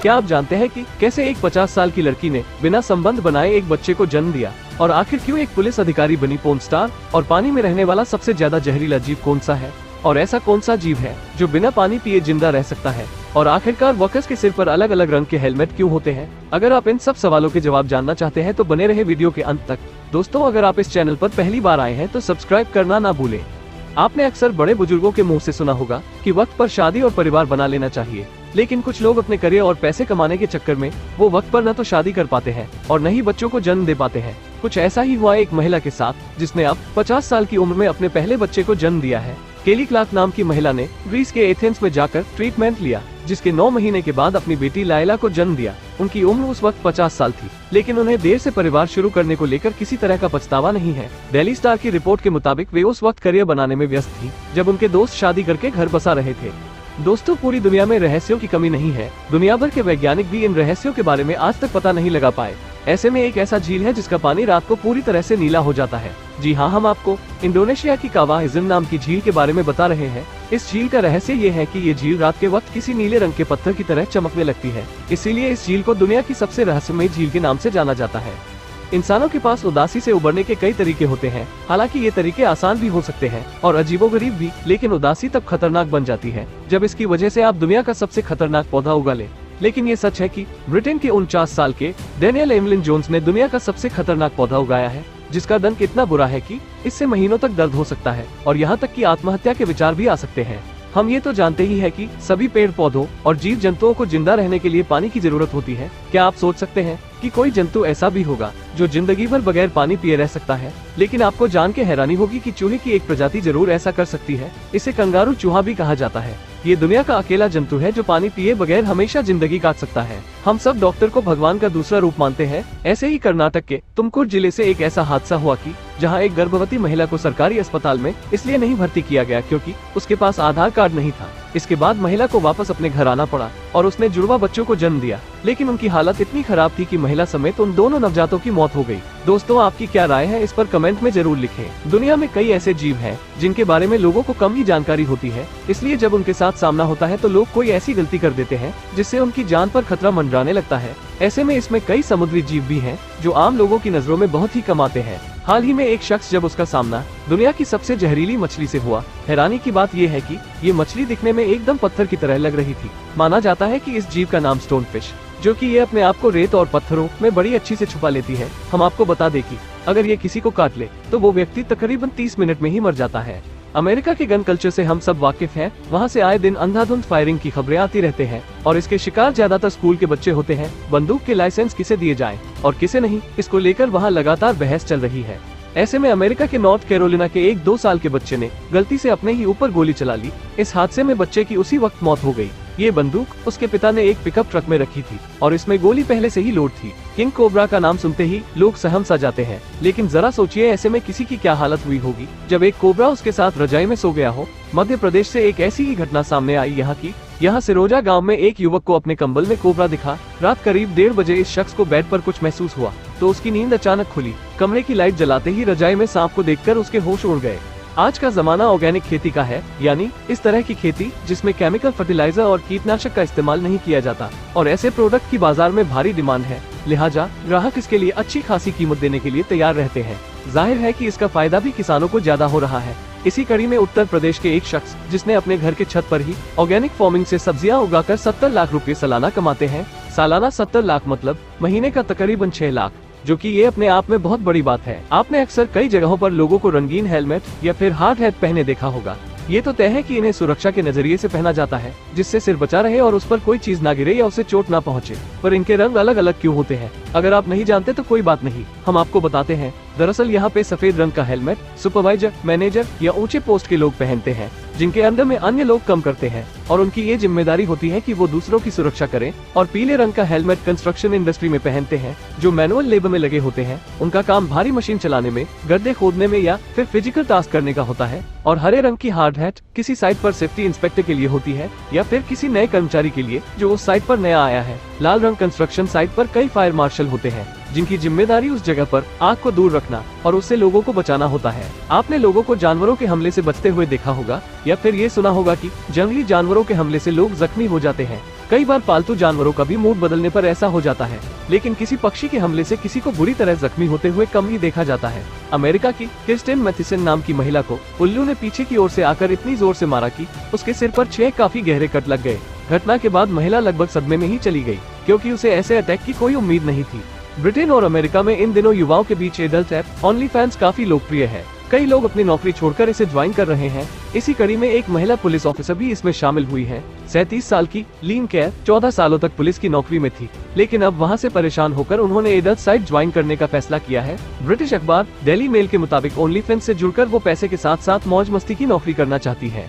क्या आप जानते हैं कि कैसे एक 50 साल की लड़की ने बिना संबंध बनाए एक बच्चे को जन्म दिया? और आखिर क्यों एक पुलिस अधिकारी बनी पोर्न स्टार? और पानी में रहने वाला सबसे ज्यादा जहरीला जीव कौन सा है? और ऐसा कौन सा जीव है जो बिना पानी पिए जिंदा रह सकता है? और आखिरकार वॉकर्स के सिर पर अलग अलग रंग के हेलमेट क्यों होते हैं? अगर आप इन सब सवालों के जवाब जानना चाहते हैं तो बने रहे वीडियो के अंत तक। दोस्तों, अगर आप इस चैनल पर पहली बार आए हैं तो सब्सक्राइब करना ना भूलें। आपने अक्सर बड़े बुजुर्गों के मुंह से सुना होगा कि वक्त पर शादी और परिवार बना लेना चाहिए, लेकिन कुछ लोग अपने करियर और पैसे कमाने के चक्कर में वो वक्त पर न तो शादी कर पाते हैं और न ही बच्चों को जन्म दे पाते हैं। कुछ ऐसा ही हुआ एक महिला के साथ, जिसने अब 50 साल की उम्र में अपने पहले बच्चे को जन्म दिया है। केली क्लार्क नाम की महिला ने ग्रीस के एथेंस में जाकर ट्रीटमेंट लिया, जिसके 9 महीने के बाद अपनी बेटी लायला को जन्म दिया। उनकी उम्र उस वक्त 50 साल थी, लेकिन उन्हें देर से परिवार शुरू करने को लेकर किसी तरह का पछतावा नहीं है। डेली स्टार की रिपोर्ट के मुताबिक वे उस वक्त करियर बनाने में व्यस्त थी जब उनके दोस्त शादी करके घर बसा रहे थे। दोस्तों, पूरी दुनिया में रहस्यों की कमी नहीं है। दुनिया भर के वैज्ञानिक भी इन रहस्यों के बारे में आज तक पता नहीं लगा पाए। ऐसे में एक ऐसा झील है जिसका पानी रात को पूरी तरह से नीला हो जाता है। जी हाँ, हम आपको इंडोनेशिया की कावा हिजन नाम की झील के बारे में बता रहे हैं। इस झील का रहस्य ये है कि ये झील रात के वक्त किसी नीले रंग के पत्थर की तरह चमकने लगती है। इसीलिए इस झील को दुनिया की सबसे रहस्यमयी झील के नाम से जाना जाता है। इंसानों के पास उदासी से उबरने के कई तरीके होते हैं। हालांकि ये तरीके आसान भी हो सकते हैं और अजीबोगरीब भी, लेकिन उदासी तब खतरनाक बन जाती है जब इसकी वजह से आप दुनिया का सबसे खतरनाक पौधा उगा ले। लेकिन ये सच है कि ब्रिटेन के 49 साल के डेनियल एमलिन जोन्स ने दुनिया का सबसे खतरनाक पौधा उगाया है, जिसका डंक इतना बुरा है कि इससे महीनों तक दर्द हो सकता है और यहाँ तक कि आत्महत्या के विचार भी आ सकते हैं। हम ये तो जानते ही है कि सभी पेड़ पौधों और जीव जंतुओं को जिंदा रहने के लिए पानी की जरूरत होती है। क्या आप सोच सकते हैं कि कोई जंतु ऐसा भी होगा जो जिंदगी भर बगैर पानी पिए रह सकता है? लेकिन आपको जान के हैरानी होगी कि चूहे की एक प्रजाति जरूर ऐसा कर सकती है। इसे कंगारू चूहा भी कहा जाता है। ये दुनिया का अकेला जंतु है जो पानी पिए बगैर हमेशा जिंदगी काट सकता है। हम सब डॉक्टर को भगवान का दूसरा रूप मानते हैं। ऐसे ही कर्नाटक के तुमकुर जिले से एक ऐसा हादसा हुआ कि जहां एक गर्भवती महिला को सरकारी अस्पताल में इसलिए नहीं भर्ती किया गया क्योंकि उसके पास आधार कार्ड नहीं था। इसके बाद महिला को वापस अपने घर आना पड़ा और उसने जुड़वा बच्चों को जन्म दिया, लेकिन उनकी हालत इतनी खराब थी कि महिला समेत उन दोनों नवजातों की मौत हो गई। दोस्तों, आपकी क्या राय है इस पर कमेंट में जरूर लिखें। दुनिया में कई ऐसे जीव हैं जिनके बारे में लोगों को कम ही जानकारी होती है, इसलिए जब उनके साथ सामना होता है तो लोग कोई ऐसी गलती कर देते हैं जिससे उनकी जान पर खतरा मंडराने लगता है। ऐसे में इसमें कई समुद्री जीव भी हैं जो आम लोगों की नजरों में बहुत ही कम आते हैं। हाल ही में एक शख्स जब उसका सामना दुनिया की सबसे जहरीली मछली से हुआ, हैरानी की बात यह है कि ये मछली दिखने में एकदम पत्थर की तरह लग रही थी। माना जाता है कि इस जीव का नाम स्टोन फिश, जो कि ये अपने आप को रेत और पत्थरों में बड़ी अच्छी से छुपा लेती है। हम आपको बता दें कि अगर ये किसी को काट ले तो वो व्यक्ति तकरीबन 30 मिनट में ही मर जाता है। अमेरिका के गन कल्चर से हम सब वाकिफ हैं। वहाँ से आए दिन अंधाधुंध फायरिंग की खबरें आती रहते हैं और इसके शिकार ज्यादातर स्कूल के बच्चे होते हैं। बंदूक के लाइसेंस किसे दिए जाएं और किसे नहीं, इसको लेकर वहाँ लगातार बहस चल रही है। ऐसे में अमेरिका के नॉर्थ कैरोलिना के एक 2 साल के बच्चे ने गलती से अपने ही ऊपर गोली चला ली। इस हादसे में बच्चे की उसी वक्त मौत हो गई। ये बंदूक उसके पिता ने एक पिकअप ट्रक में रखी थी और इसमें गोली पहले से ही लोड थी। किंग कोबरा का नाम सुनते ही लोग सहम सा जाते हैं, लेकिन जरा सोचिए ऐसे में किसी की क्या हालत हुई होगी जब एक कोबरा उसके साथ रजाई में सो गया हो। मध्य प्रदेश से एक ऐसी ही घटना सामने आई। यहाँ सिरोजा गांव में एक युवक को अपने कंबल में कोबरा दिखा। रात करीब 1:30 बजे इस शख्स को बेड पर कुछ महसूस हुआ तो उसकी नींद अचानक खुली। कमरे की लाइट जलाते ही रजाई में सांप को देखकर उसके होश उड़ गए। आज का जमाना ऑर्गेनिक खेती का है, यानी इस तरह की खेती जिसमें केमिकल फर्टिलाइजर और कीटनाशक का इस्तेमाल नहीं किया जाता, और ऐसे प्रोडक्ट की बाजार में भारी डिमांड है। लिहाजा ग्राहक इसके लिए अच्छी खासी कीमत देने के लिए तैयार रहते हैं। जाहिर है कि इसका फायदा भी किसानों को ज्यादा हो रहा है। इसी कड़ी में उत्तर प्रदेश के एक शख्स जिसने अपने घर के छत पर ही ऑर्गेनिक फार्मिंग से सब्जियां उगाकर 70 लाख रुपए सालाना कमाते हैं। सालाना 70 लाख मतलब महीने का तकरीबन 6 लाख, जो कि ये अपने आप में बहुत बड़ी बात है। आपने अक्सर कई जगहों पर लोगों को रंगीन हेलमेट या फिर हार्ड हैट पहने देखा होगा। ये तो तय है कि इन्हें सुरक्षा के नजरिए से पहना जाता है, जिससे सिर बचा रहे और उस पर कोई चीज ना गिरे या उसे चोट ना पहुंचे। पर इनके रंग अलग अलग क्यों होते हैं? अगर आप नहीं जानते तो कोई बात नहीं, हम आपको बताते हैं। दरअसल यहाँ पे सफेद रंग का हेलमेट सुपरवाइजर, मैनेजर या ऊंचे पोस्ट के लोग पहनते हैं, जिनके अंडर में अन्य लोग काम करते हैं और उनकी ये जिम्मेदारी होती है कि वो दूसरों की सुरक्षा करें। और पीले रंग का हेलमेट कंस्ट्रक्शन इंडस्ट्री में पहनते हैं, जो मैनुअल लेबर में लगे होते हैं। उनका काम भारी मशीन चलाने में, गड्ढे खोदने में या फिर फिजिकल टास्क करने का होता है। और हरे रंग की हार्ड हैट किसी साइट पर सेफ्टी इंस्पेक्टर के लिए होती है या फिर किसी नए कर्मचारी के लिए जो उस साइट पर नया आया है। लाल रंग कंस्ट्रक्शन साइट पर कई फायर मार्शल होते हैं, जिनकी जिम्मेदारी उस जगह पर आग को दूर रखना और उससे लोगों को बचाना होता है। आपने लोगों को जानवरों के हमले से बचते हुए देखा होगा या फिर ये सुना होगा कि जंगली जानवरों के हमले से लोग जख्मी हो जाते हैं। कई बार पालतू जानवरों का भी मूड बदलने पर ऐसा हो जाता है, लेकिन किसी पक्षी के हमले से किसी को बुरी तरह जख्मी होते हुए कम ही देखा जाता है। अमेरिका की क्रिस्टिन मैथिसन नाम की महिला को उल्लू ने पीछे की ओर से आकर इतनी जोर से मारा कि उसके सिर पर 6 काफी गहरे कट लग गए। घटना के बाद महिला लगभग सदमे में ही चली गई, क्योंकि उसे ऐसे अटैक की कोई उम्मीद नहीं थी। ब्रिटेन और अमेरिका में इन दिनों युवाओं के बीच एडल्ट ऐप OnlyFans काफी लोकप्रिय है। कई लोग अपनी नौकरी छोड़कर इसे ज्वाइन कर रहे हैं। इसी कड़ी में एक महिला पुलिस ऑफिसर भी इसमें शामिल हुई है। 37 साल की लीन केयर 14 सालों तक पुलिस की नौकरी में थी, लेकिन अब वहां से परेशान होकर उन्होंने एडल्ट साइट ज्वाइन करने का फैसला किया है। ब्रिटिश अखबार डेली मेल के मुताबिक OnlyFans से जुड़कर वो पैसे के साथ साथ मौज मस्ती की नौकरी करना चाहती है।